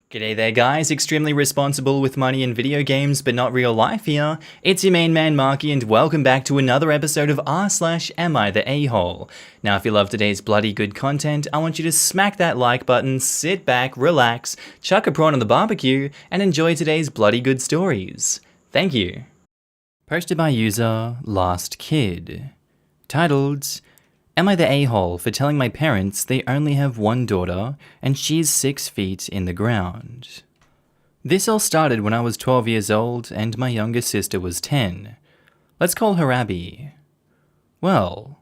G'day there guys, extremely responsible with money in video games but not real life here. It's your main man Markee and welcome back to another episode of r/AmiTheA. Now if you love today's bloody good content, I want you to smack that like button, sit back, relax, chuck a prawn on the barbecue, and enjoy today's bloody good stories. Thank you. Posted by user Last Kid. Titled, Am I the a-hole for telling my parents they only have one daughter and she's 6 feet in the ground? This all started when I was 12 years old and my younger sister was 10. Let's call her Abby. Well,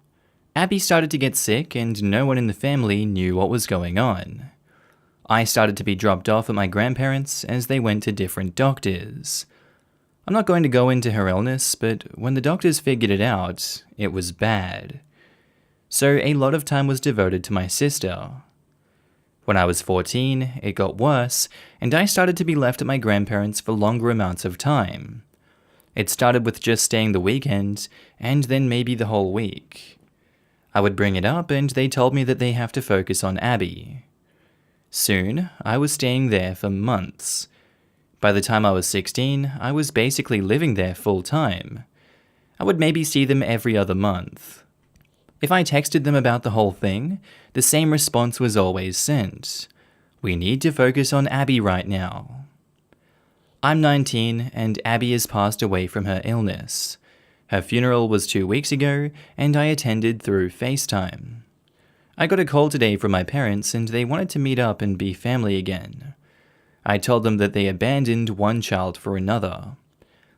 Abby started to get sick and no one in the family knew what was going on. I started to be dropped off at my grandparents' as they went to different doctors. I'm not going to go into her illness, but when the doctors figured it out, it was bad. So a lot of time was devoted to my sister. When I was 14, it got worse, and I started to be left at my grandparents' for longer amounts of time. It started with just staying the weekend, and then maybe the whole week. I would bring it up, and they told me that they have to focus on Abby. Soon, I was staying there for months. By the time I was 16, I was basically living there full time. I would maybe see them every other month. If I texted them about the whole thing, the same response was always sent. We need to focus on Abby right now. I'm 19 and Abby has passed away from her illness. Her funeral was 2 weeks ago and I attended through FaceTime. I got a call today from my parents and they wanted to meet up and be family again. I told them that they abandoned one child for another.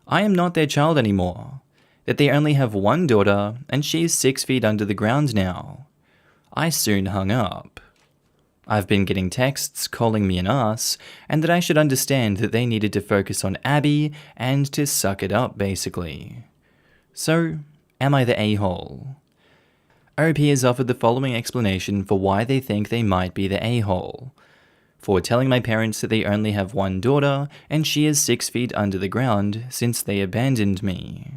I am not their child anymore. That they only have one daughter, and she's 6 feet under the ground now. I soon hung up. I've been getting texts calling me an ass, and that I should understand that they needed to focus on Abby and to suck it up, basically. So, am I the a-hole? OP has offered the following explanation for why they think they might be the a-hole. For telling my parents that they only have one daughter, and she is 6 feet under the ground since they abandoned me.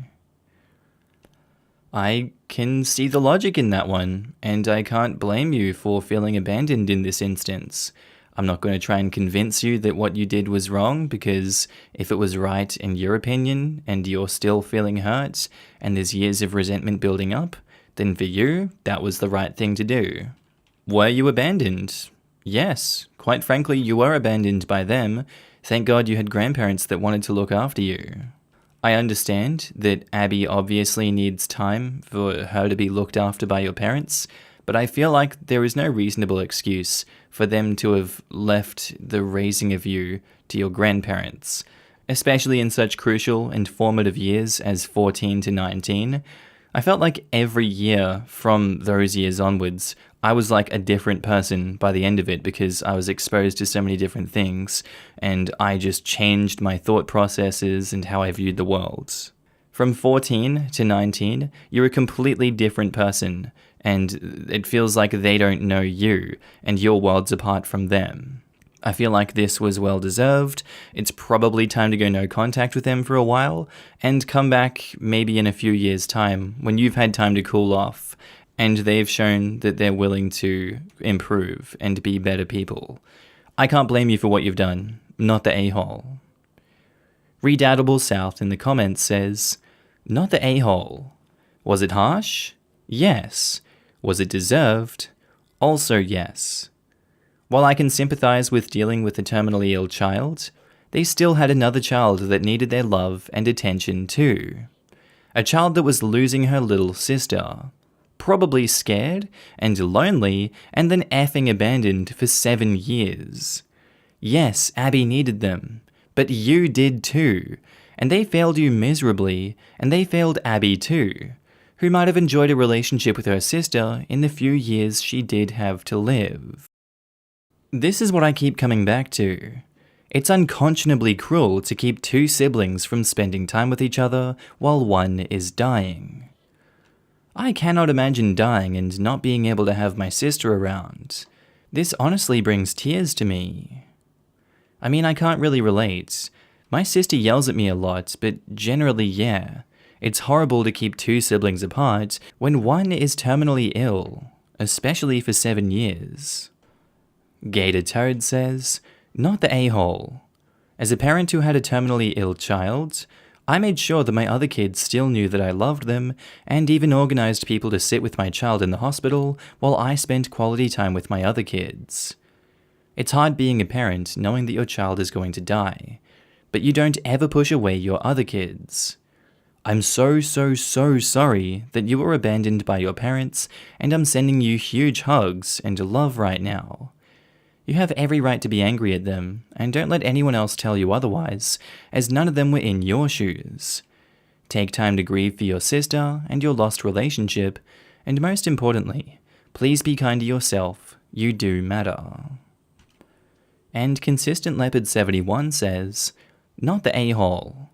I can see the logic in that one, and I can't blame you for feeling abandoned in this instance. I'm not going to try and convince you that what you did was wrong, because if it was right in your opinion, and you're still feeling hurt, and there's years of resentment building up, then for you, that was the right thing to do. Were you abandoned? Yes, quite frankly, you were abandoned by them. Thank God you had grandparents that wanted to look after you. I understand that Abby obviously needs time for her to be looked after by your parents, but I feel like there is no reasonable excuse for them to have left the raising of you to your grandparents, especially in such crucial and formative years as 14 to 19. I felt like every year from those years onwards, I was like a different person by the end of it because I was exposed to so many different things and I just changed my thought processes and how I viewed the world. From 14 to 19, you're a completely different person and it feels like they don't know you and your world's apart from them. I feel like this was well deserved. It's probably time to go no contact with them for a while and come back maybe in a few years' time when you've had time to cool off and they've shown that they're willing to improve and be better people. I can't blame you for what you've done, not the a-hole. Redoubtable South in the comments says, not the a-hole. Was it harsh? Yes. Was it deserved? Also yes. While I can sympathize with dealing with a terminally ill child, they still had another child that needed their love and attention too. A child that was losing her little sister. Probably scared and lonely and then effing abandoned for 7 years. Yes, Abby needed them, but you did too, and they failed you miserably, and they failed Abby too, who might have enjoyed a relationship with her sister in the few years she did have to live. This is what I keep coming back to. It's unconscionably cruel to keep 2 siblings from spending time with each other while one is dying. I cannot imagine dying and not being able to have my sister around. This honestly brings tears to me. I mean, I can't really relate. My sister yells at me a lot, but generally, yeah. It's horrible to keep 2 siblings apart when one is terminally ill, especially for 7 years. Gator Toad says, Not the a-hole. As a parent who had a terminally ill child, I made sure that my other kids still knew that I loved them, and even organized people to sit with my child in the hospital while I spent quality time with my other kids. It's hard being a parent knowing that your child is going to die, but you don't ever push away your other kids. I'm so sorry that you were abandoned by your parents, and I'm sending you huge hugs and love right now. You have every right to be angry at them, and don't let anyone else tell you otherwise, as none of them were in your shoes. Take time to grieve for your sister and your lost relationship, and most importantly, please be kind to yourself. You do matter. And Consistent Leopard 71 says, not the a-hole.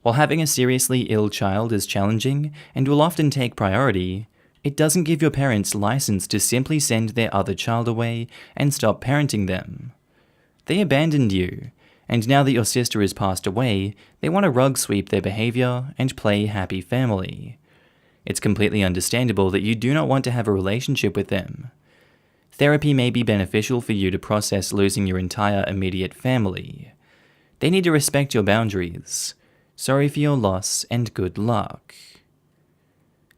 While having a seriously ill child is challenging and will often take priority, it doesn't give your parents license to simply send their other child away and stop parenting them. They abandoned you, and now that your sister has passed away, they want to rug sweep their behavior and play happy family. It's completely understandable that you do not want to have a relationship with them. Therapy may be beneficial for you to process losing your entire immediate family. They need to respect your boundaries. Sorry for your loss and good luck.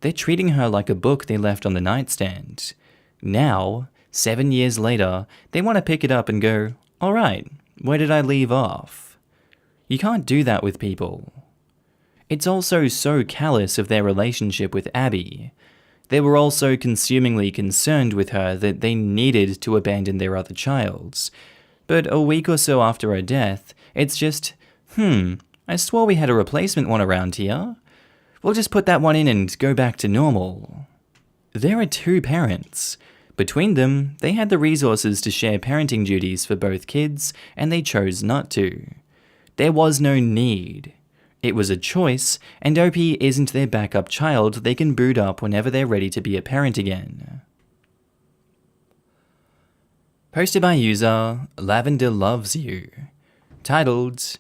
They're treating her like a book they left on the nightstand. Now, 7 years later, they want to pick it up and go, alright, where did I leave off? You can't do that with people. It's also so callous of their relationship with Abby. They were also consumingly concerned with her that they needed to abandon their other child. But a week or so after her death, it's just, I swore we had a replacement one around here. We'll just put that one in and go back to normal. There are two parents. Between them, they had the resources to share parenting duties for both kids, and they chose not to. There was no need. It was a choice, and OP isn't their backup child they can boot up whenever they're ready to be a parent again. Posted by user Lavender Loves You. Titled,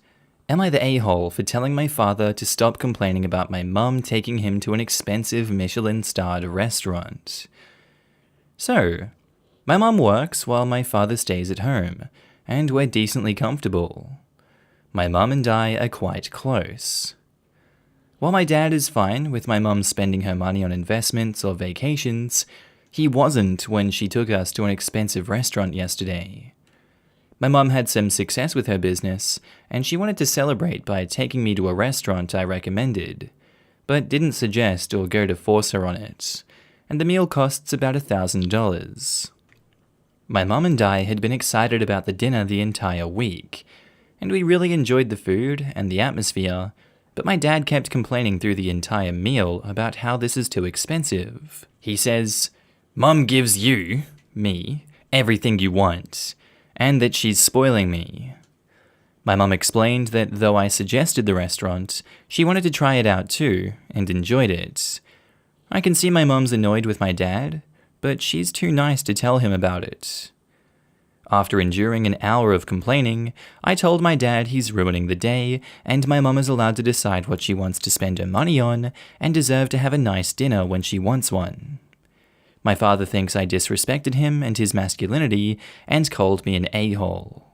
Am I the a-hole for telling my father to stop complaining about my mum taking him to an expensive Michelin-starred restaurant? So, my mum works while my father stays at home, and we're decently comfortable. My mum and I are quite close. While my dad is fine with my mum spending her money on investments or vacations, he wasn't when she took us to an expensive restaurant yesterday. My mum had some success with her business, and she wanted to celebrate by taking me to a restaurant I recommended, but didn't suggest or go to force her on it, and the meal costs about $1,000. My mum and I had been excited about the dinner the entire week, and we really enjoyed the food and the atmosphere, but my dad kept complaining through the entire meal about how this is too expensive. He says, Mum gives you, me, everything you want, and that she's spoiling me. My mum explained that though I suggested the restaurant, she wanted to try it out too, and enjoyed it. I can see my mum's annoyed with my dad, but she's too nice to tell him about it. After enduring an hour of complaining, I told my dad he's ruining the day, and my mum is allowed to decide what she wants to spend her money on, and deserve to have a nice dinner when she wants one. My father thinks I disrespected him and his masculinity and called me an a-hole.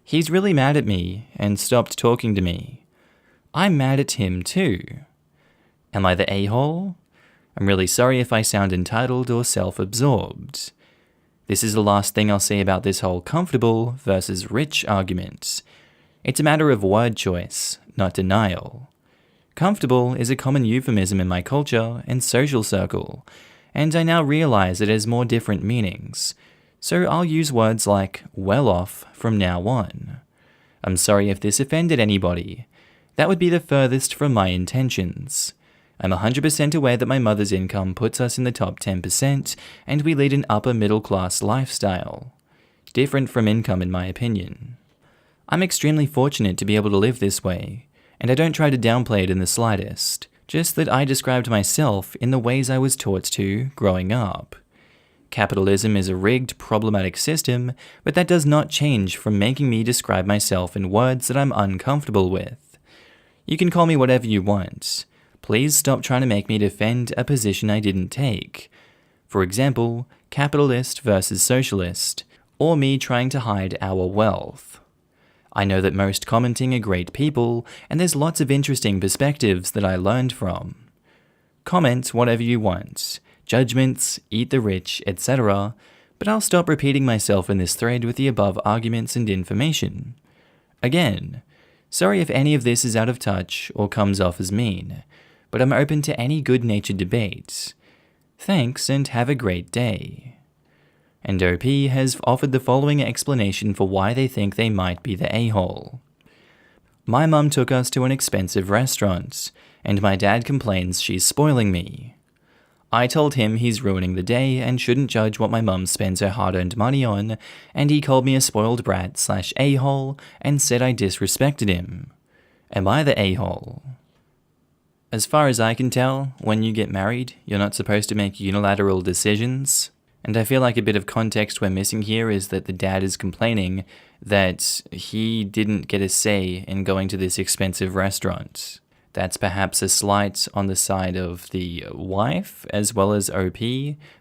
He's really mad at me and stopped talking to me. I'm mad at him too. Am I the a-hole? I'm really sorry if I sound entitled or self-absorbed. This is the last thing I'll say about this whole comfortable versus rich argument. It's a matter of word choice, not denial. Comfortable is a common euphemism in my culture and social circle, and I now realize it has more different meanings, so I'll use words like well off from now on. I'm sorry if this offended anybody. That would be the furthest from my intentions. I'm 100% aware that my mother's income puts us in the top 10%, and we lead an upper middle class lifestyle. Different from income in my opinion. I'm extremely fortunate to be able to live this way, and I don't try to downplay it in the slightest. Just that I described myself in the ways I was taught to growing up. Capitalism is a rigged, problematic system, but that does not change from making me describe myself in words that I'm uncomfortable with. You can call me whatever you want. Please stop trying to make me defend a position I didn't take. For example, capitalist versus socialist, or me trying to hide our wealth. I know that most commenting are great people, and there's lots of interesting perspectives that I learned from. Comment whatever you want, judgments, eat the rich, etc., but I'll stop repeating myself in this thread with the above arguments and information. Again, sorry if any of this is out of touch or comes off as mean, but I'm open to any good-natured debate. Thanks and have a great day. And OP has offered the following explanation for why they think they might be the a-hole. My mum took us to an expensive restaurant, and my dad complains she's spoiling me. I told him he's ruining the day and shouldn't judge what my mum spends her hard-earned money on, and he called me a spoiled brat / a-hole and said I disrespected him. Am I the a-hole? As far as I can tell, when you get married, you're not supposed to make unilateral decisions. And I feel like a bit of context we're missing here is that the dad is complaining that he didn't get a say in going to this expensive restaurant. That's perhaps a slight on the side of the wife as well as OP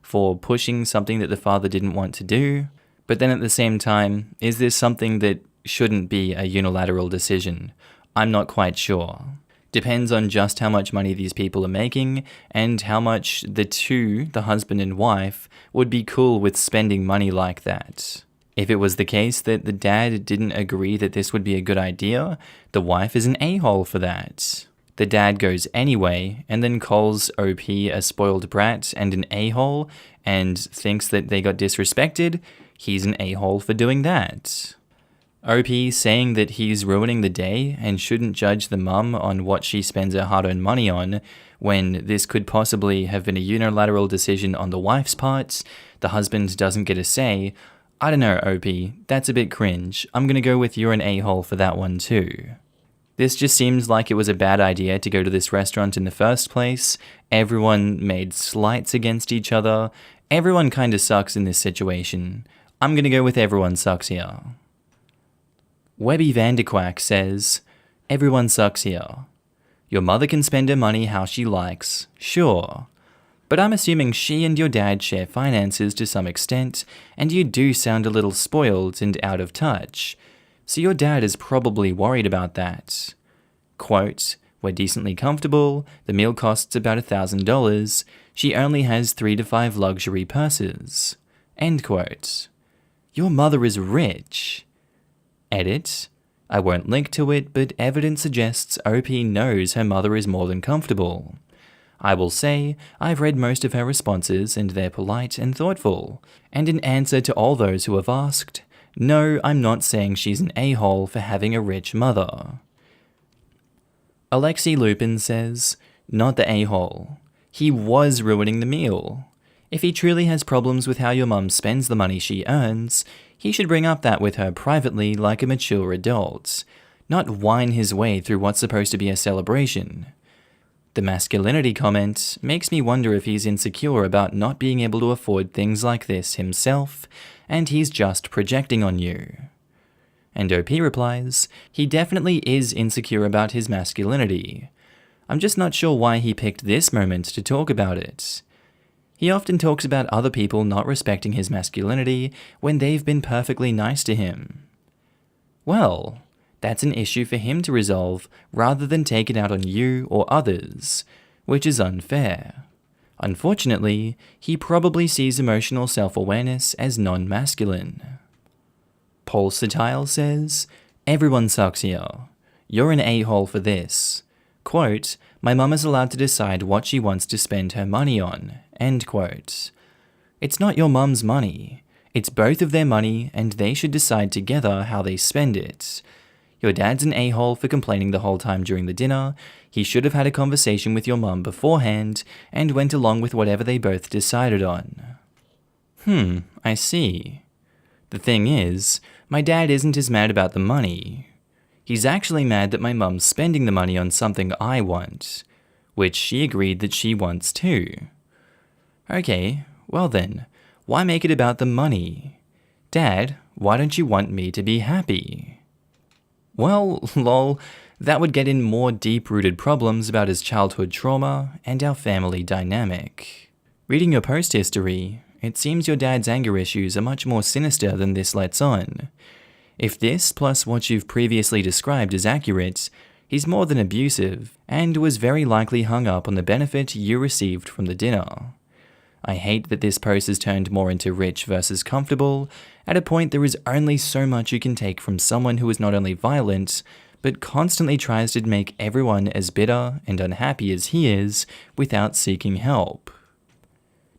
for pushing something that the father didn't want to do. But then at the same time, is this something that shouldn't be a unilateral decision? I'm not quite sure. Depends on just how much money these people are making and how much the husband and wife, would be cool with spending money like that. If it was the case that the dad didn't agree that this would be a good idea, the wife is an a-hole for that. The dad goes anyway and then calls OP a spoiled brat and an a-hole and thinks that they got disrespected. He's an a-hole for doing that. OP saying that he's ruining the day and shouldn't judge the mum on what she spends her hard-earned money on when this could possibly have been a unilateral decision on the wife's part, the husband doesn't get a say. I don't know, OP, that's a bit cringe. I'm gonna go with you're an a-hole for that one too. This just seems like it was a bad idea to go to this restaurant in the first place. Everyone made slights against each other. Everyone kinda sucks in this situation. I'm gonna go with everyone sucks here. Webby Vanderquack says, everyone sucks here. Your mother can spend her money how she likes, sure. But I'm assuming she and your dad share finances to some extent, and you do sound a little spoiled and out of touch. So your dad is probably worried about that. Quote, we're decently comfortable, the meal costs about $1,000, she only has 3 to 5 luxury purses. End quote. Your mother is rich. Edit. I won't link to it, but evidence suggests OP knows her mother is more than comfortable. I will say, I've read most of her responses and they're polite and thoughtful. And in answer to all those who have asked, no, I'm not saying she's an a-hole for having a rich mother. Alexi Lupin says, not the a-hole. He was ruining the meal. If he truly has problems with how your mum spends the money she earns, he should bring up that with her privately like a mature adult, not whine his way through what's supposed to be a celebration. The masculinity comment makes me wonder if he's insecure about not being able to afford things like this himself, and he's just projecting on you. And OP replies, he definitely is insecure about his masculinity. I'm just not sure why he picked this moment to talk about it. He often talks about other people not respecting his masculinity when they've been perfectly nice to him. Well, that's an issue for him to resolve rather than take it out on you or others, which is unfair. Unfortunately, he probably sees emotional self-awareness as non-masculine. Paul Satile says, everyone sucks here. You're an a-hole for this. Quote, my mum is allowed to decide what she wants to spend her money on. End quote. It's not your mum's money. It's both of their money and they should decide together how they spend it. Your dad's an a-hole for complaining the whole time during the dinner. He should have had a conversation with your mum beforehand and went along with whatever they both decided on. I see. The thing is, my dad isn't as mad about the money. He's actually mad that my mum's spending the money on something I want, which she agreed that she wants too. Okay, well then, why make it about the money? Dad, why don't you want me to be happy? Well, lol, that would get in more deep-rooted problems about his childhood trauma and our family dynamic. Reading your post history, it seems your dad's anger issues are much more sinister than this lets on. If this plus what you've previously described is accurate, he's more than abusive and was very likely hung up on the benefit you received from the dinner. I hate that this post has turned more into rich versus comfortable. At a point, there is only so much you can take from someone who is not only violent, but constantly tries to make everyone as bitter and unhappy as he is without seeking help.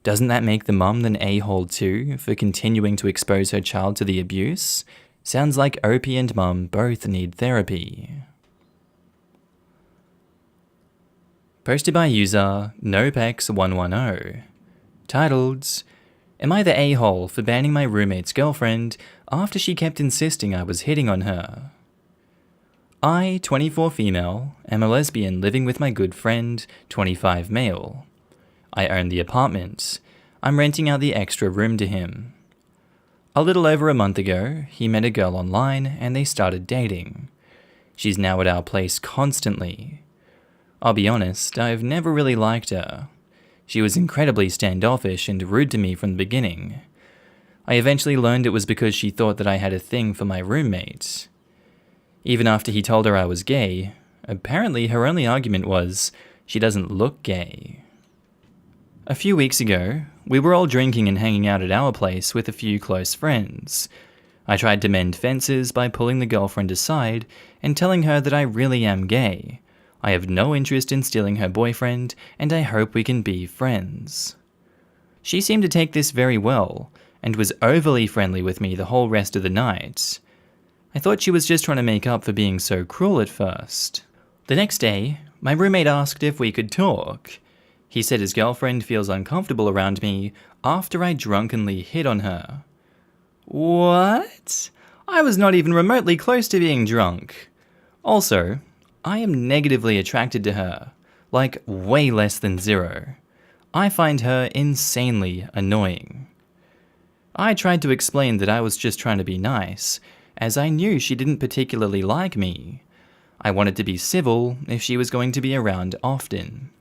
Doesn't that make the mum an a-hole too, for continuing to expose her child to the abuse? Sounds like OP and mum both need therapy. Posted by user Nopex110. Titled, Am I the a-hole for banning my roommate's girlfriend after she kept insisting I was hitting on her? I, 24 female, am a lesbian living with my good friend, 25 male. I own the apartment. I'm renting out the extra room to him. A little over a month ago, he met a girl online and they started dating. She's now at our place constantly. I'll be honest, I've never really liked her. She was incredibly standoffish and rude to me from the beginning. I eventually learned it was because she thought that I had a thing for my roommate. Even after he told her I was gay, apparently her only argument was, she doesn't look gay. A few weeks ago, we were all drinking and hanging out at our place with a few close friends. I tried to mend fences by pulling the girlfriend aside and telling her that I really am gay. I have no interest in stealing her boyfriend, and I hope we can be friends. She seemed to take this very well, and was overly friendly with me the whole rest of the night. I thought she was just trying to make up for being so cruel at first. The next day, my roommate asked if we could talk. He said his girlfriend feels uncomfortable around me after I drunkenly hit on her. What? I was not even remotely close to being drunk. Also, I am negatively attracted to her, like way less than 0. I find her insanely annoying. I tried to explain that I was just trying to be nice, as I knew she didn't particularly like me. I wanted to be civil if she was going to be around often.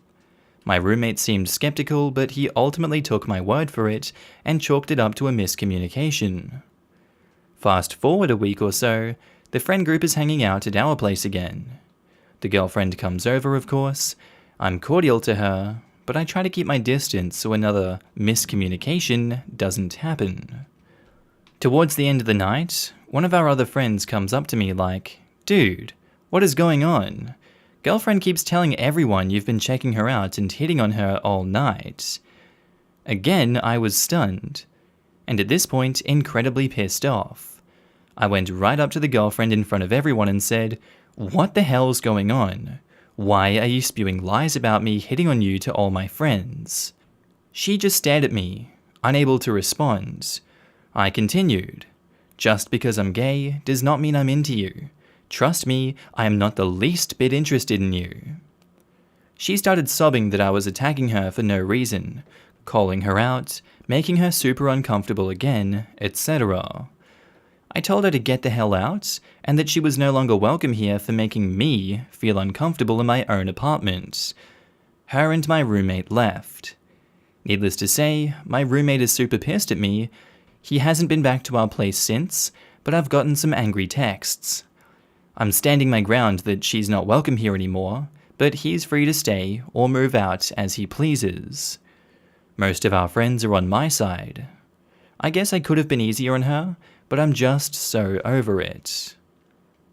My roommate seemed skeptical, but he ultimately took my word for it and chalked it up to a miscommunication. Fast forward a week or so, the friend group is hanging out at our place again. The girlfriend comes over, of course. I'm cordial to her, but I try to keep my distance so another miscommunication doesn't happen. Towards the end of the night, one of our other friends comes up to me like, "Dude, what is going on? Girlfriend keeps telling everyone you've been checking her out and hitting on her all night." Again, I was stunned, and at this point, incredibly pissed off. I went right up to the girlfriend in front of everyone and said, "What the hell's going on? Why are you spewing lies about me hitting on you to all my friends?" She just stared at me, unable to respond. I continued, "Just because I'm gay does not mean I'm into you. Trust me, I am not the least bit interested in you." She started sobbing that I was attacking her for no reason, calling her out, making her super uncomfortable again, etc. I told her to get the hell out, and that she was no longer welcome here for making me feel uncomfortable in my own apartment. Her and my roommate left. Needless to say, my roommate is super pissed at me. He hasn't been back to our place since, but I've gotten some angry texts. I'm standing my ground that she's not welcome here anymore, but he's free to stay or move out as he pleases. Most of our friends are on my side. I guess I could have been easier on her, but I'm just so over it.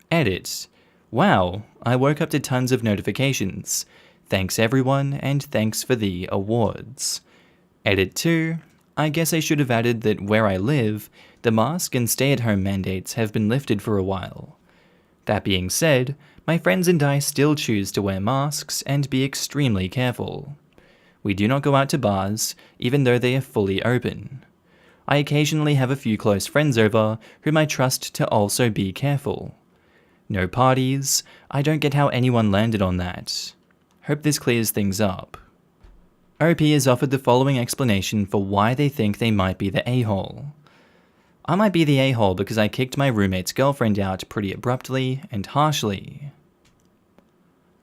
Edit. Wow, I woke up to tons of notifications. Thanks everyone, and thanks for the awards. Edit 2. I guess I should have added that where I live, the mask and stay-at-home mandates have been lifted for a while. That being said, my friends and I still choose to wear masks and be extremely careful. We do not go out to bars, even though they are fully open. I occasionally have a few close friends over whom I trust to also be careful. No parties. I don't get how anyone landed on that. Hope this clears things up. OP has offered the following explanation for why they think they might be the a-hole. I might be the a-hole because I kicked my roommate's girlfriend out pretty abruptly and harshly.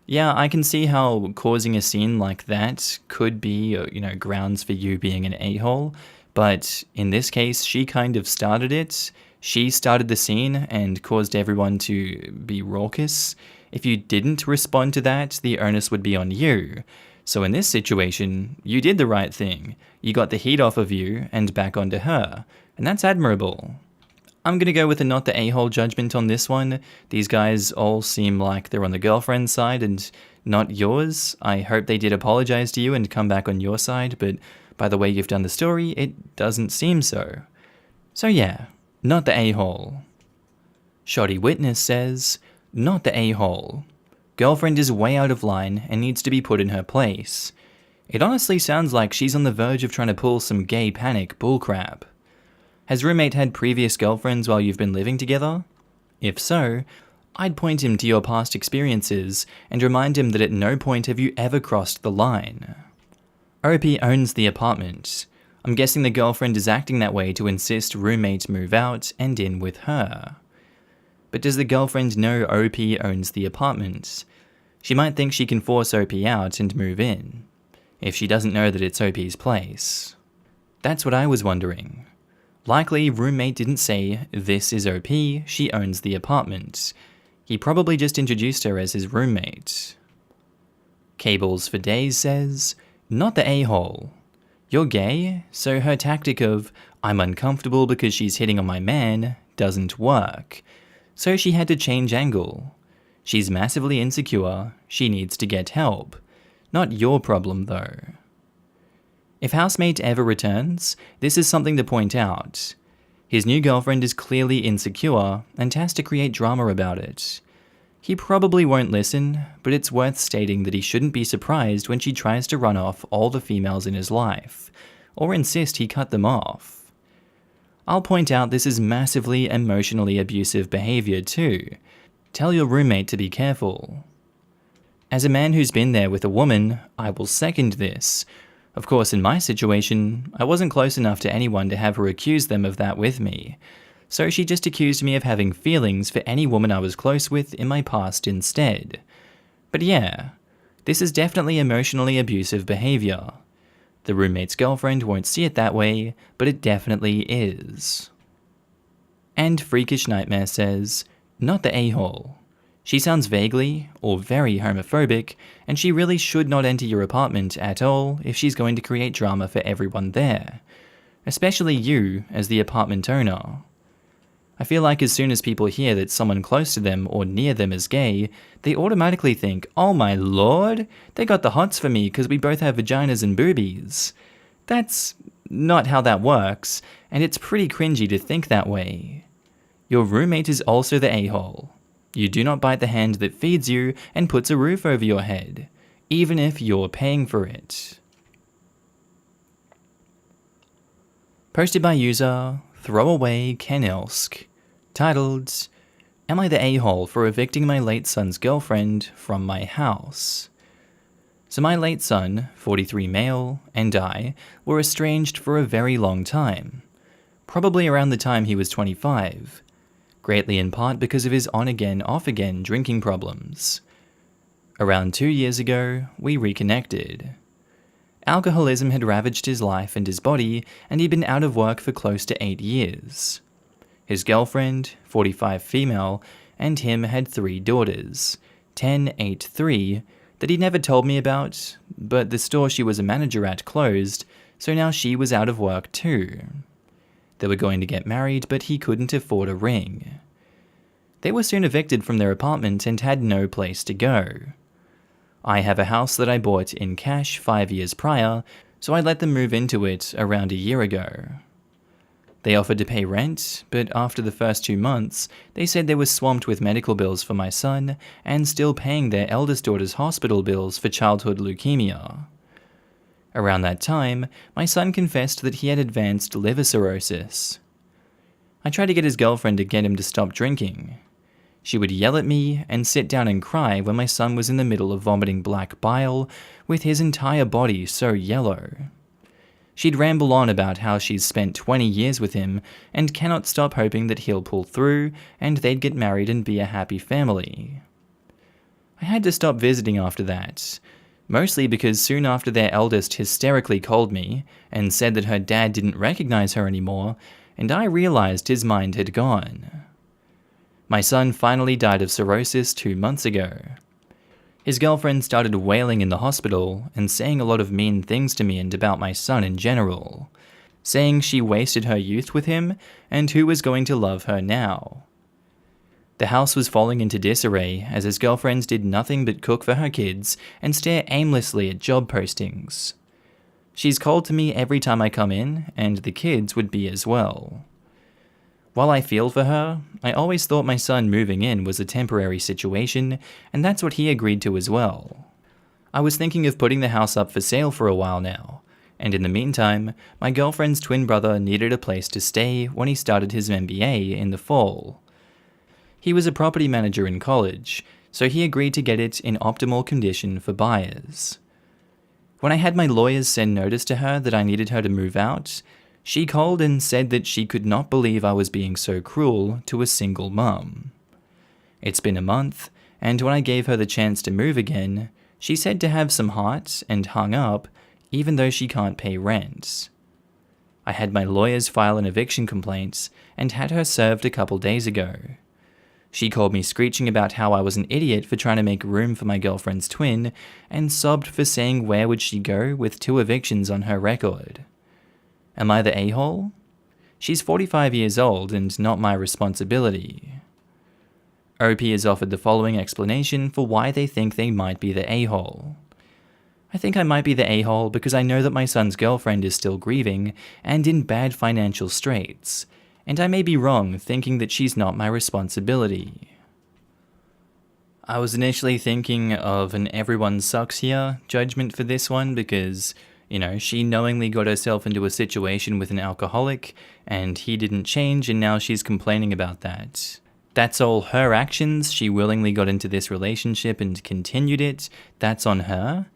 Yeah, I can see how causing a scene like that could be, grounds for you being an a-hole, but in this case, she kind of started it, She started the scene and caused everyone to be raucous. If you didn't respond to that, the onus would be on you. So in this situation, you did the right thing. You got the heat off of you and back onto her, and that's admirable. I'm gonna go with a not the a-hole judgment on this one. These guys all seem like they're on the girlfriend's side and not yours. I hope they did apologize to you and come back on your side, but by the way you've done the story, it doesn't seem so. So yeah, not the a-hole. Shoddy Witness says, not the a-hole. Girlfriend is way out of line and needs to be put in her place. It honestly sounds like she's on the verge of trying to pull some gay panic bullcrap. Has roommate had previous girlfriends while you've been living together? If so, I'd point him to your past experiences and remind him that at no point have you ever crossed the line. OP owns the apartment. I'm guessing the girlfriend is acting that way to insist roommate move out and in with her. But does the girlfriend know OP owns the apartment? She might think she can force OP out and move in, if she doesn't know that it's OP's place. That's what I was wondering. Likely, roommate didn't say, this is OP, she owns the apartment. He probably just introduced her as his roommate. Cables for Days says, not the a-hole. You're gay, so her tactic of, I'm uncomfortable because she's hitting on my man, doesn't work. So she had to change angle. She's massively insecure, she needs to get help. Not your problem though. If housemate ever returns, this is something to point out. His new girlfriend is clearly insecure and has to create drama about it. He probably won't listen, but it's worth stating that he shouldn't be surprised when she tries to run off all the females in his life, or insist he cut them off. I'll point out this is massively emotionally abusive behavior too. Tell your roommate to be careful. As a man who's been there with a woman, I will second this. Of course, in my situation, I wasn't close enough to anyone to have her accuse them of that with me, so she just accused me of having feelings for any woman I was close with in my past instead. But yeah, this is definitely emotionally abusive behavior. The roommate's girlfriend won't see it that way, but it definitely is. And Freakish Nightmare says, not the a-hole. She sounds vaguely, or very homophobic, and she really should not enter your apartment at all if she's going to create drama for everyone there. Especially you, as the apartment owner. I feel like as soon as people hear that someone close to them or near them is gay, they automatically think, oh my lord, they got the hots for me because we both have vaginas and boobies. That's not how that works, and it's pretty cringy to think that way. Your roommate is also the a-hole. You do not bite the hand that feeds you and puts a roof over your head, even if you're paying for it. Posted by user Throwaway Kenelsk, titled, Am I the a-hole for evicting my late son's girlfriend from my house? So my late son, 43 male, and I were estranged for a very long time, probably around the time he was 25, greatly in part because of his on-again, off-again drinking problems. Around 2 years ago, we reconnected. Alcoholism had ravaged his life and his body, and he'd been out of work for close to 8 years. His girlfriend, 45 female, and him had 3 daughters, 10, 8, 3, that he never told me about, but the store she was a manager at closed, so now she was out of work too. They were going to get married, but he couldn't afford a ring. They were soon evicted from their apartment and had no place to go. I have a house that I bought in cash 5 years prior, so I let them move into it around a year ago. They offered to pay rent, but after the first 2 months, they said they were swamped with medical bills for my son and still paying their eldest daughter's hospital bills for childhood leukemia. Around that time, my son confessed that he had advanced liver cirrhosis. I tried to get his girlfriend to get him to stop drinking. She would yell at me and sit down and cry when my son was in the middle of vomiting black bile, with his entire body so yellow. She'd ramble on about how she's spent 20 years with him and cannot stop hoping that he'll pull through and they'd get married and be a happy family. I had to stop visiting after that, mostly because soon after their eldest hysterically called me and said that her dad didn't recognize her anymore, and I realized his mind had gone. My son finally died of cirrhosis 2 months ago. His girlfriend started wailing in the hospital and saying a lot of mean things to me and about my son in general, saying she wasted her youth with him and who was going to love her now. The house was falling into disarray as his girlfriend did nothing but cook for her kids and stare aimlessly at job postings. She's cold to me every time I come in, and the kids would be as well. While I feel for her, I always thought my son moving in was a temporary situation, and that's what he agreed to as well. I was thinking of putting the house up for sale for a while now, and in the meantime, my girlfriend's twin brother needed a place to stay when he started his MBA in the fall. He was a property manager in college, so he agreed to get it in optimal condition for buyers. When I had my lawyers send notice to her that I needed her to move out, she called and said that she could not believe I was being so cruel to a single mum. It's been a month, and when I gave her the chance to move again, she said to have some heart and hung up, even though she can't pay rent. I had my lawyers file an eviction complaint and had her served a couple days ago. She called me screeching about how I was an idiot for trying to make room for my girlfriend's twin, and sobbed for saying where would she go with 2 evictions on her record. Am I the a-hole? She's 45 years old and not my responsibility. OP has offered the following explanation for why they think they might be the a-hole. I think I might be the a-hole because I know that my son's girlfriend is still grieving and in bad financial straits, and I may be wrong thinking that she's not my responsibility. I was initially thinking of an everyone sucks here judgment for this one because, she knowingly got herself into a situation with an alcoholic and he didn't change and now she's complaining about that. That's all her actions. She willingly got into this relationship and continued it. That's on her.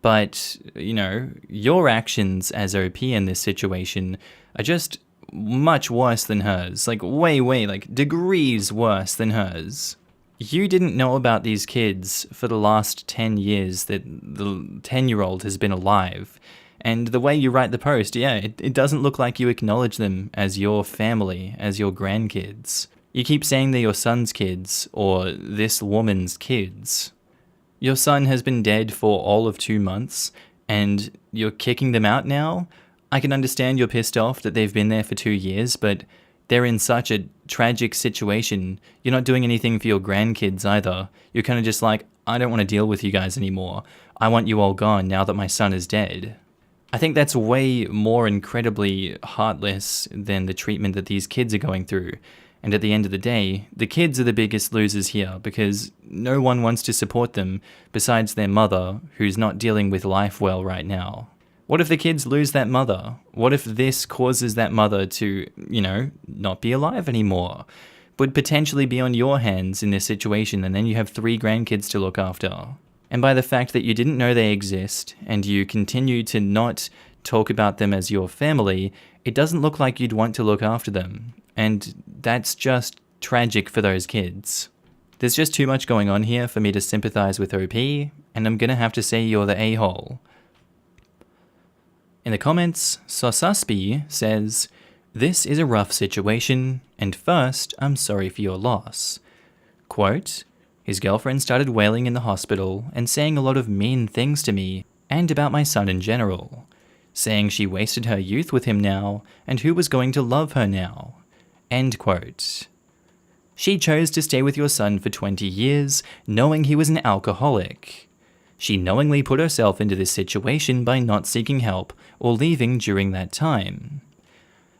But, your actions as OP in this situation are just much worse than hers. Way, degrees worse than hers. You didn't know about these kids for the last 10 years that the 10-year-old has been alive. And the way you write the post, it doesn't look like you acknowledge them as your family, as your grandkids. You keep saying they're your son's kids, or this woman's kids. Your son has been dead for all of 2 months, and you're kicking them out now? I can understand you're pissed off that they've been there for 2 years, but they're in such a tragic situation. You're not doing anything for your grandkids either. You're kind of just like, I don't want to deal with you guys anymore. I want you all gone now that my son is dead. I think that's way more incredibly heartless than the treatment that these kids are going through. And at the end of the day, the kids are the biggest losers here because no one wants to support them besides their mother, who's not dealing with life well right now. What if the kids lose that mother? What if this causes that mother to, not be alive anymore? Would potentially be on your hands in this situation, and then you have 3 grandkids to look after. And by the fact that you didn't know they exist, and you continue to not talk about them as your family, it doesn't look like you'd want to look after them. And that's just tragic for those kids. There's just too much going on here for me to sympathize with OP, and I'm gonna have to say you're the a-hole. In the comments, Sosuspi says, "This is a rough situation, and first, I'm sorry for your loss." Quote, "His girlfriend started wailing in the hospital and saying a lot of mean things to me and about my son in general, saying she wasted her youth with him now and who was going to love her now." End quote. She chose to stay with your son for 20 years, knowing he was an alcoholic. She knowingly put herself into this situation by not seeking help or leaving during that time.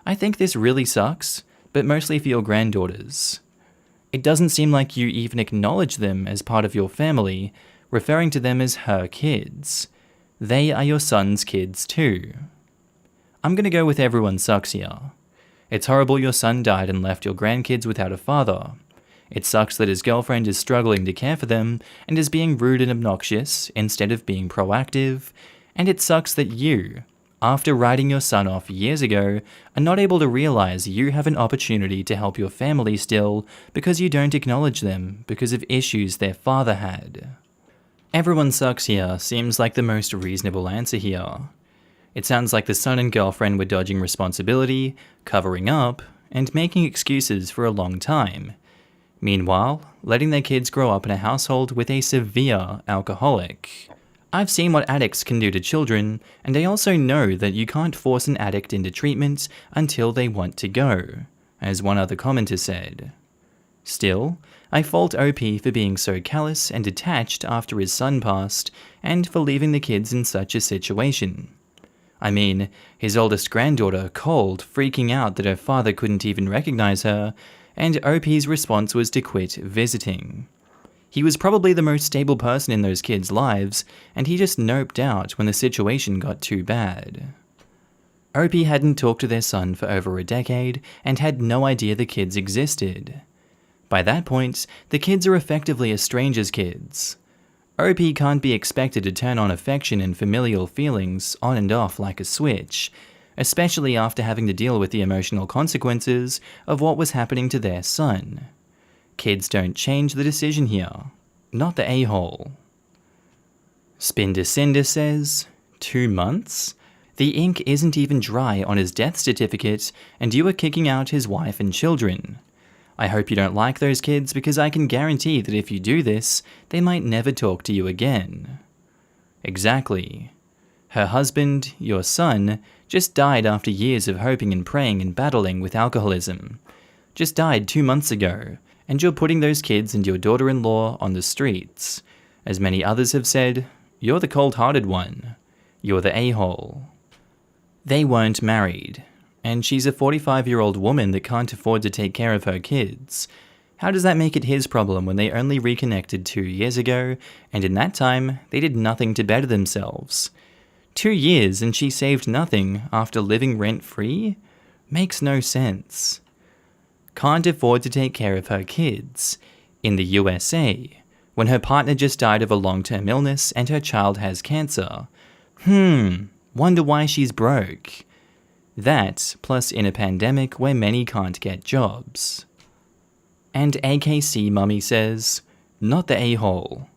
I think this really sucks, but mostly for your granddaughters. It doesn't seem like you even acknowledge them as part of your family, referring to them as her kids. They are your son's kids too. I'm gonna go with everyone sucks here. It's horrible your son died and left your grandkids without a father. It sucks that his girlfriend is struggling to care for them and is being rude and obnoxious instead of being proactive. And it sucks that you, after writing your son off years ago, are not able to realize you have an opportunity to help your family still because you don't acknowledge them because of issues their father had. Everyone sucks here seems like the most reasonable answer here. It sounds like the son and girlfriend were dodging responsibility, covering up, and making excuses for a long time. Meanwhile, letting their kids grow up in a household with a severe alcoholic. I've seen what addicts can do to children, and I also know that you can't force an addict into treatment until they want to go, as one other commenter said. Still, I fault OP for being so callous and detached after his son passed, and for leaving the kids in such a situation. I mean, his oldest granddaughter, Cold, freaking out that her father couldn't even recognize her, and OP's response was to quit visiting. He was probably the most stable person in those kids' lives, and he just noped out when the situation got too bad. OP hadn't talked to their son for over a decade, and had no idea the kids existed. By that point, the kids are effectively a stranger's kids. OP can't be expected to turn on affection and familial feelings on and off like a switch, especially after having to deal with the emotional consequences of what was happening to their son. Kids don't change the decision here. Not the a-hole. Spinder Cinder says, 2 months? The ink isn't even dry on his death certificate, and you are kicking out his wife and children. I hope you don't like those kids, because I can guarantee that if you do this, they might never talk to you again. Exactly. Her husband, your son, just died after years of hoping and praying and battling with alcoholism. Just died 2 months ago, and you're putting those kids and your daughter-in-law on the streets. As many others have said, you're the cold-hearted one. You're the a-hole. They weren't married, and she's a 45-year-old woman that can't afford to take care of her kids. How does that make it his problem when they only reconnected 2 years ago, and in that time, they did nothing to better themselves? 2 years and she saved nothing after living rent-free? Makes no sense. Can't afford to take care of her kids. In the USA, when her partner just died of a long-term illness and her child has cancer. Wonder why she's broke. That, plus in a pandemic where many can't get jobs. And AKC Mummy says, not the a-hole.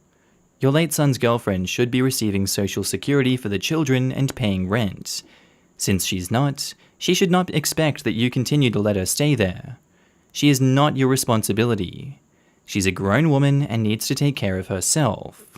Your late son's girlfriend should be receiving Social Security for the children and paying rent. Since she's not, she should not expect that you continue to let her stay there. She is not your responsibility. She's a grown woman and needs to take care of herself.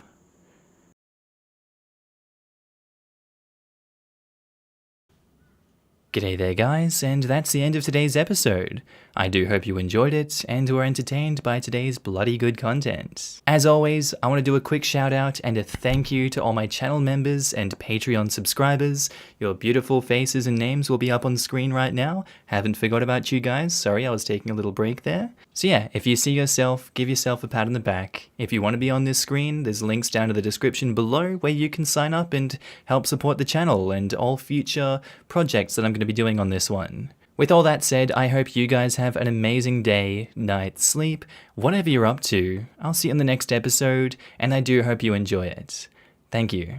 G'day there guys, and that's the end of today's episode. I do hope you enjoyed it and were entertained by today's bloody good content. As always, I want to do a quick shout out and a thank you to all my channel members and Patreon subscribers. Your beautiful faces and names will be up on screen right now. Haven't forgot about you guys, sorry I was taking a little break there. So yeah, if you see yourself, give yourself a pat on the back. If you want to be on this screen, there's links down to the description below where you can sign up and help support the channel and all future projects that I'm going to be doing on this one. With all that said, I hope you guys have an amazing day, night, sleep, whatever you're up to. I'll see you in the next episode, and I do hope you enjoy it. Thank you.